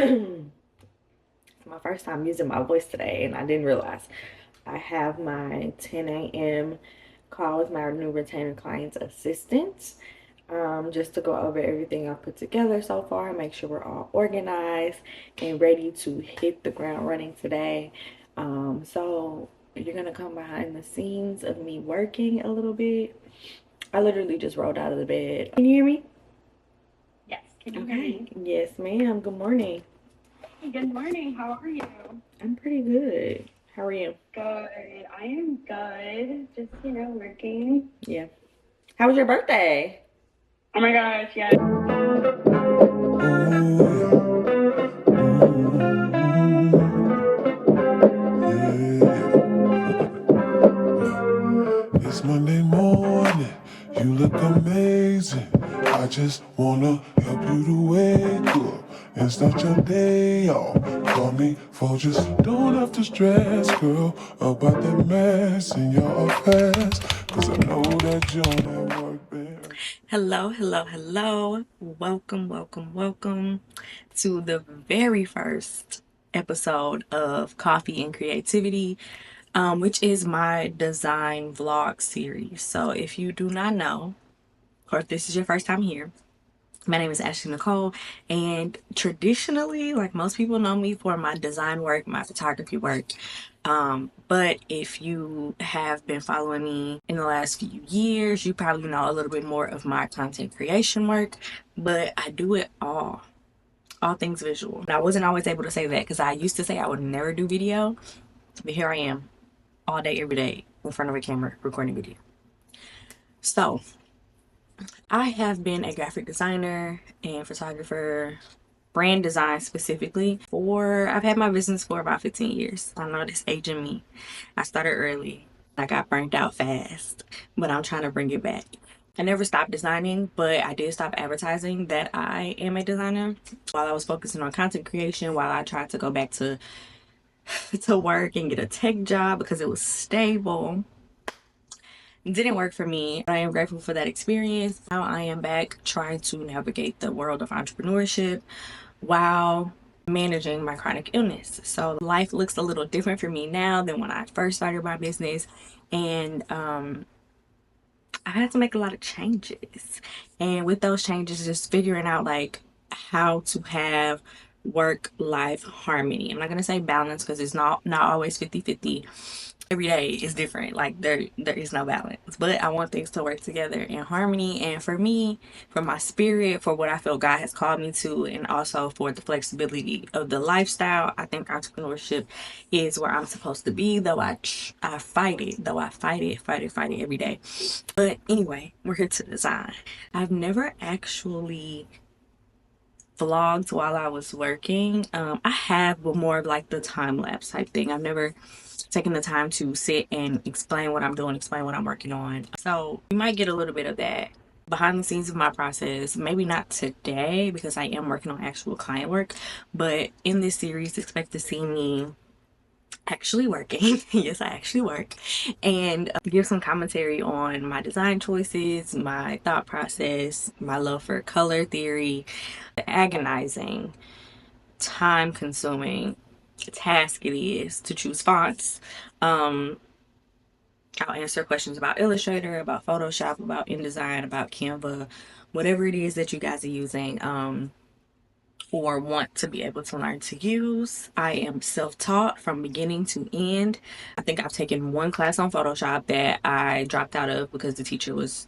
It's my first time using my voice today, and I didn't realize I have my 10 a.m. call with my new retainer client's assistant, just to go over everything I've put together so far, make sure we're all organized and ready to hit the ground running today. So you're gonna come behind the scenes of me working a little bit. I literally just rolled out of the bed. Can you hear me? Yes, can you hear me? Yes, ma'am. Good morning. Good morning, how are you? I'm pretty good. How are you? Good, I am good. Just, working. Yeah. How was your birthday? Oh my gosh, yes. It's Monday morning, you look amazing. I just wanna help you to wake up and start your day off. Call me for just don't have to stress, girl, about that mess in your past. Cause I know that you're on that work there. Hello. Welcome to the very first episode of Coffee and Creativity, which is my design vlog series. So if you do not know, or if this is your first time here, my name is Ashley Nicole, and traditionally, like most people know me for my design work, my photography work. But if you have been following me in the last few years, you probably know a little bit more of my content creation work, but I do it all things visual. And I wasn't always able to say that because I used to say I would never do video, but here I am all day, every day in front of a camera recording video. So I have been a graphic designer and photographer, brand design specifically, I've had my business for about 15 years. I know this aging me. I started early. I got burnt out fast, but I'm trying to bring it back. I never stopped designing, but I did stop advertising that I am a designer while I was focusing on content creation, while I tried to go back to work and get a tech job because it was stable. It didn't work for me. I am grateful for that experience. Now I am back trying to navigate the world of entrepreneurship while managing my chronic illness. So life looks a little different for me now than when I first started my business. And I had to make a lot of changes. And with those changes, just figuring out like how to have work life harmony. I'm not gonna say balance because it's not always 50-50. Every day is different. Like there is no balance, but I want things to work together in harmony. And for me, for my spirit, for what I feel God has called me to, and also for the flexibility of the lifestyle, I think entrepreneurship is where I'm supposed to be. Though I fight it, fight it every day. But anyway, we're here to design. I've never actually vlogged while I was working. I have, but more of like the time lapse type thing. I've never taken the time to sit and explain what I'm doing, explain what I'm working on. So you might get a little bit of that behind the scenes of my process. Maybe not today because I am working on actual client work, but in this series, expect to see me actually working. Yes, I actually work, and give some commentary on my design choices, my thought process, my love for color theory, the agonizing, time consuming task it is to choose fonts. I'll answer questions about Illustrator, about Photoshop, about InDesign, about Canva, whatever it is that you guys are using, or want to be able to learn to use. I am self-taught from beginning to end. I think I've taken one class on Photoshop that I dropped out of because the teacher was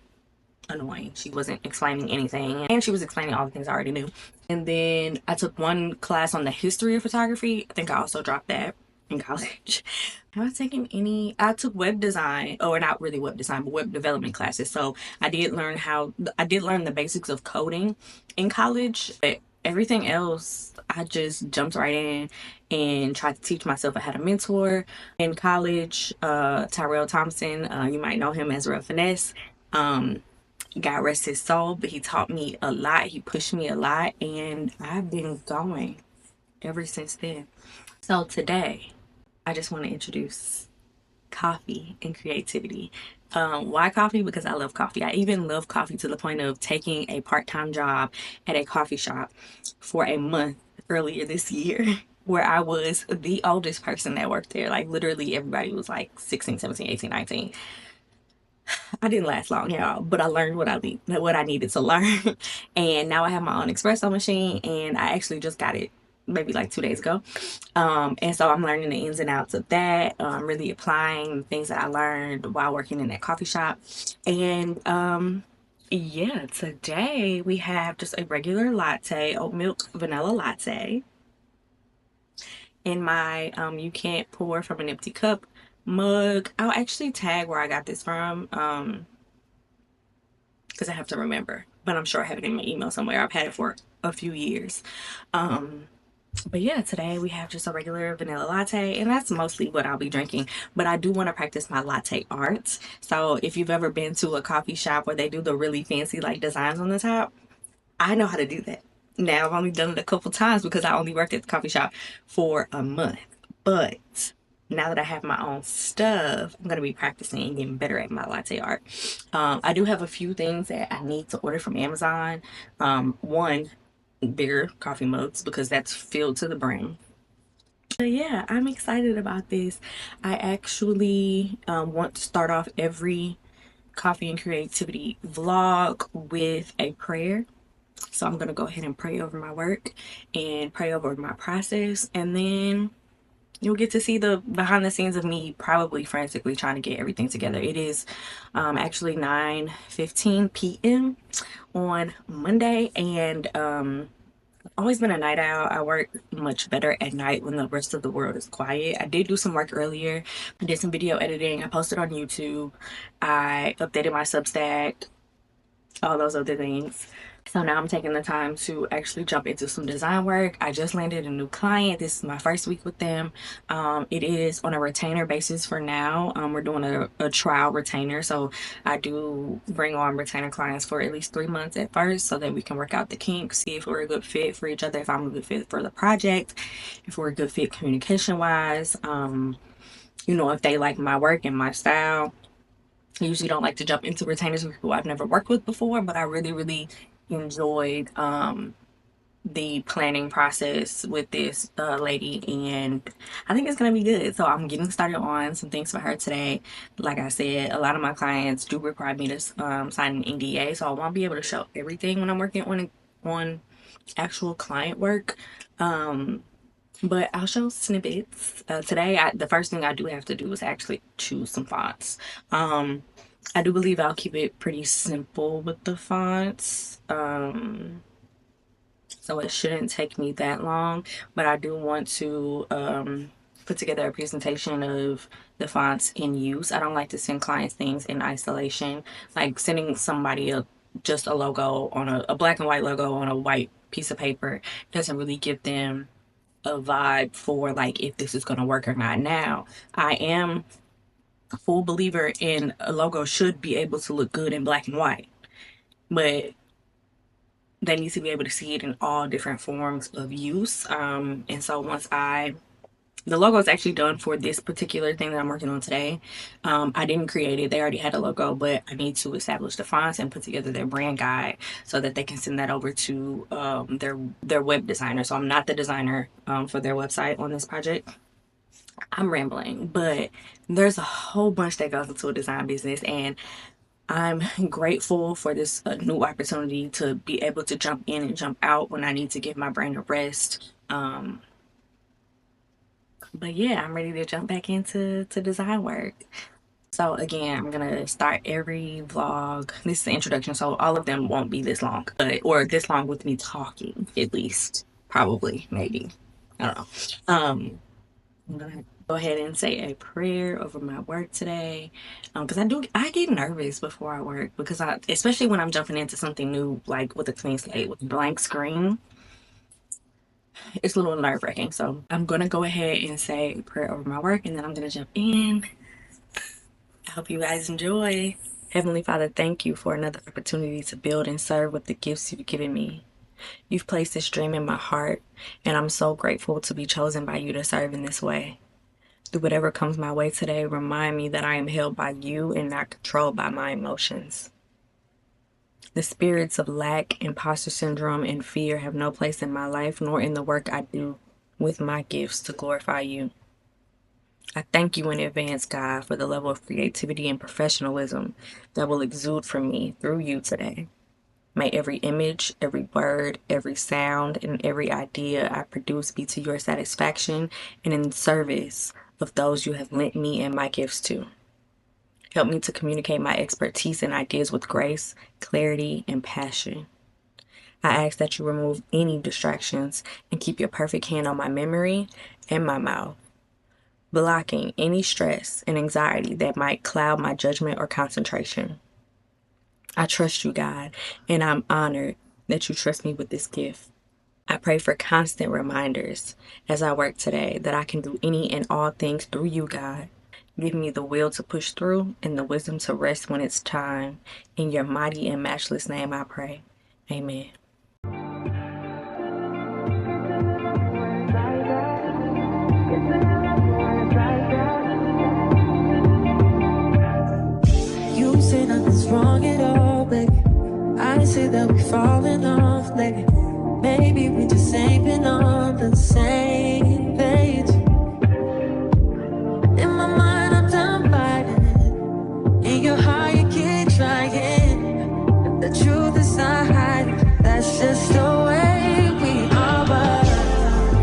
annoying. She wasn't explaining anything, and she was explaining all the things I already knew. And then I took one class on the history of photography. I think I also dropped that in college. Have I taken any? I took web design, or not really web design, but web development classes. So I did learn the basics of coding in college, but everything else I just jumped right in and tried to teach myself. I had a mentor in college, Tyrell Thompson. You might know him as Real Finesse. God rest his soul, but he taught me a lot. He pushed me a lot, and I've been going ever since then. So today, I just want to introduce coffee and creativity. Why coffee? Because I love coffee. I even love coffee to the point of taking a part-time job at a coffee shop for a month earlier this year where I was the oldest person that worked there. Like literally everybody was like 16, 17, 18, 19. I didn't last long, y'all, but I learned what I needed to learn. And now I have my own espresso machine, and I actually just got it maybe like 2 days ago. And so I'm learning the ins and outs of that. Really applying things that I learned while working in that coffee shop. And yeah, today we have just a regular latte, oat milk vanilla latte in my you can't pour from an empty cup mug. I'll actually tag where I got this from because I have to remember, but I'm sure I have it in my email somewhere. I've had it for a few years. But yeah, today we have just a regular vanilla latte, and that's mostly what I'll be drinking. But I do want to practice my latte art. So if you've ever been to a coffee shop where they do the really fancy like designs on the top, I know how to do that. Now I've only done it a couple times because I only worked at the coffee shop for a month. But now that I have my own stuff, I'm gonna be practicing and getting better at my latte art. I do have a few things that I need to order from Amazon. One, bigger coffee mugs because that's filled to the brim. But yeah, I'm excited about this. I actually want to start off every coffee and creativity vlog with a prayer. So I'm going to go ahead and pray over my work and pray over my process. And then you'll get to see the behind the scenes of me probably frantically trying to get everything together. It is actually 9:15 p.m. on Monday. And always been a night owl. I work much better at night when the rest of the world is quiet. I did do some work earlier. I did some video editing. I posted on YouTube. I updated my Substack, all those other things. So now I'm taking the time to actually jump into some design work. I just landed a new client. This is my first week with them. It is on a retainer basis for now. We're doing a trial retainer. So I do bring on retainer clients for at least 3 months at first so that we can work out the kinks, see if we're a good fit for each other, if I'm a good fit for the project, if we're a good fit communication wise, if they like my work and my style. I usually don't like to jump into retainers with people I've never worked with before, but I really, really enjoyed the planning process with this lady, and I think it's gonna be good. So I'm getting started on some things for her today. Like I said, a lot of my clients do require me to sign an NDA, so I won't be able to show everything when I'm working on actual client work. But I'll show snippets. Today, the first thing I do have to do is actually choose some fonts. I do believe I'll keep it pretty simple with the fonts. So it shouldn't take me that long. But I do want to put together a presentation of the fonts in use. I don't like to send clients things in isolation. Like sending somebody just a logo on a black and white logo on a white piece of paper doesn't really give them a vibe for like if this is going to work or not. Now, I am a full believer in a logo should be able to look good in black and white, but they need to be able to see it in all different forms of use. And so the logo is actually done for this particular thing that I'm working on today. I didn't create it. They already had a logo, but I need to establish the fonts and put together their brand guide so that they can send that over to their web designer. So I'm not the designer for their website on this project. I'm rambling, but there's a whole bunch that goes into a design business, and I'm grateful for this new opportunity to be able to jump in and jump out when I need to give my brain a rest. But yeah, I'm ready to jump back into design work. So again, I'm gonna start every vlog. This is the introduction, so all of them won't be this long, or this long with me talking, at least, probably, maybe. I don't know. I'm gonna go ahead and say a prayer over my work today, because I get nervous before I work because especially when I'm jumping into something new, like with a clean slate with a blank screen. It's a little nerve-wracking. So I'm gonna go ahead and say a prayer over my work, and then I'm gonna jump in. I hope you guys enjoy. Heavenly Father, thank you for another opportunity to build and serve with the gifts you've given me. You've placed this dream in my heart, and I'm so grateful to be chosen by you to serve in this way. Through whatever comes my way today, remind me that I am held by you and not controlled by my emotions. The spirits of lack, imposter syndrome, and fear have no place in my life nor in the work I do with my gifts to glorify you. I thank you in advance, God, for the level of creativity and professionalism that will exude from me through you today. May every image, every word, every sound, and every idea I produce be to your satisfaction and in service of those you have lent me and my gifts to. Help me to communicate my expertise and ideas with grace, clarity, and passion. I ask that you remove any distractions and keep your perfect hand on my memory and my mouth, blocking any stress and anxiety that might cloud my judgment or concentration. I trust you, God, and I'm honored that you trust me with this gift. I pray for constant reminders as I work today that I can do any and all things through you, God. Give me the will to push through and the wisdom to rest when it's time. In your mighty and matchless name I pray. Amen. You say nothing's wrong at all, baby. I say that we falling off lately. Maybe we just ain't been on the same page. In my mind, I'm done fighting it. In your heart, you keep trying. The truth is not hiding. That's just the way we are. But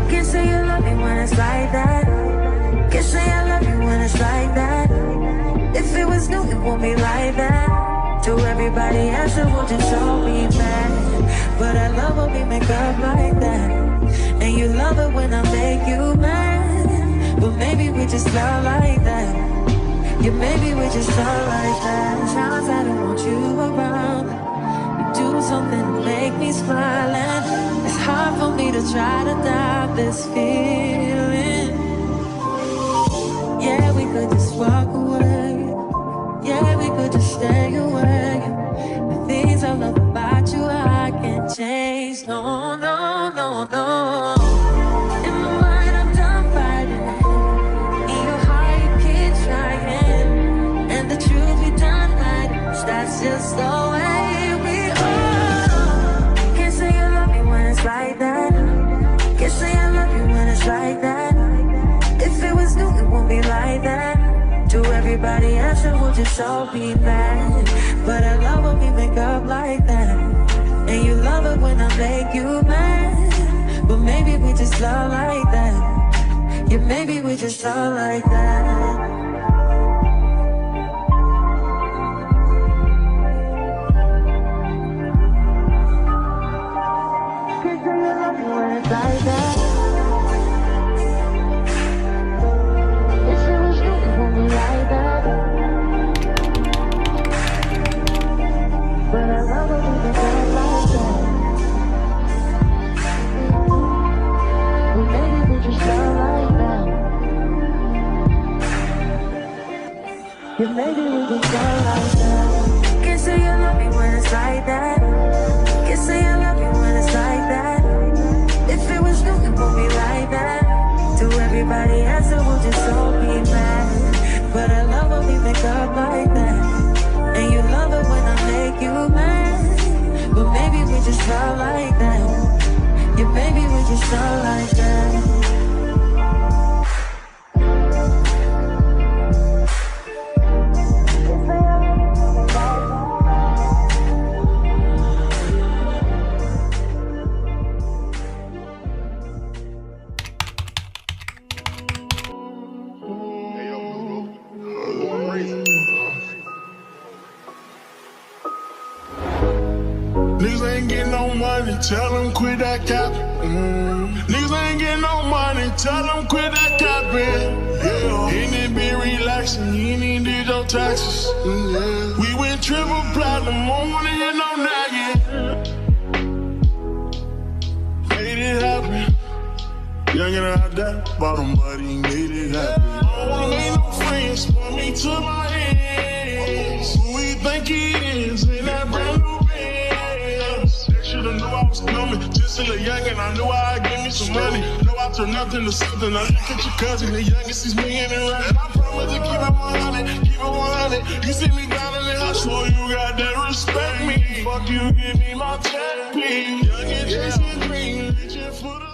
can't say you love me when it's like that. Can't say I love you when it's like that. If it was new, it won't be like that. To everybody else, it will just all be bad. But I love when we make up like that. And you love it when I make you mad. But maybe we just love like that. Yeah, maybe we just love like that. Times I don't want you around. You do something to make me smile. And it's hard for me to try to doubt this feeling. Yeah, we could just walk away. Yeah, we could just stay away. The things I love about you, I can't change. No, no, no, no. In my mind, I'm done fighting. In your heart, you keep trying. And the truth we done hiding. That's just the way we are. Can't say you love me when it's like that. Can't say I love you when it's like that. If it was new, it won't be like that. To everybody else, it will just all be bad. But I love when we make up like that. And you love it when I make you mad. But maybe we just love like that. Yeah, maybe we just love like that. Can't say you love me when it's like that. Yeah, maybe we can go like that. Can't say you love me when it's like that. Can't say I love you when it's like that. If it was new, it won't be like that. To everybody else, it will just all be bad. But I love when we make up like that. And you love it when I make you mad. But maybe we just love like that. Yeah, maybe we just love like that. Niggas ain't getting no money, tell them quit that cap. Niggas ain't getting no money, tell them quit that capping. Yeah, ain't it be relaxing, you ain't even did your taxes. Yeah. We went triple platinum, won't wanna hear no nagging. Made it happen. Young and out that bottom, but he made it happen. I don't wanna make no friends, put me to my hands. Who we think he is, ain't that brand new Benz? They should've knew I was coming. Just a little young and I knew I'd give me some money. Know I turn nothing to something. I look at your cousin, the youngest, he's me and right. And I promise to keep it 100, keep it 100. You see me down in the house, so you got that respect me. Fuck you, give me my check, please. Young and chasing dreams, reaching for the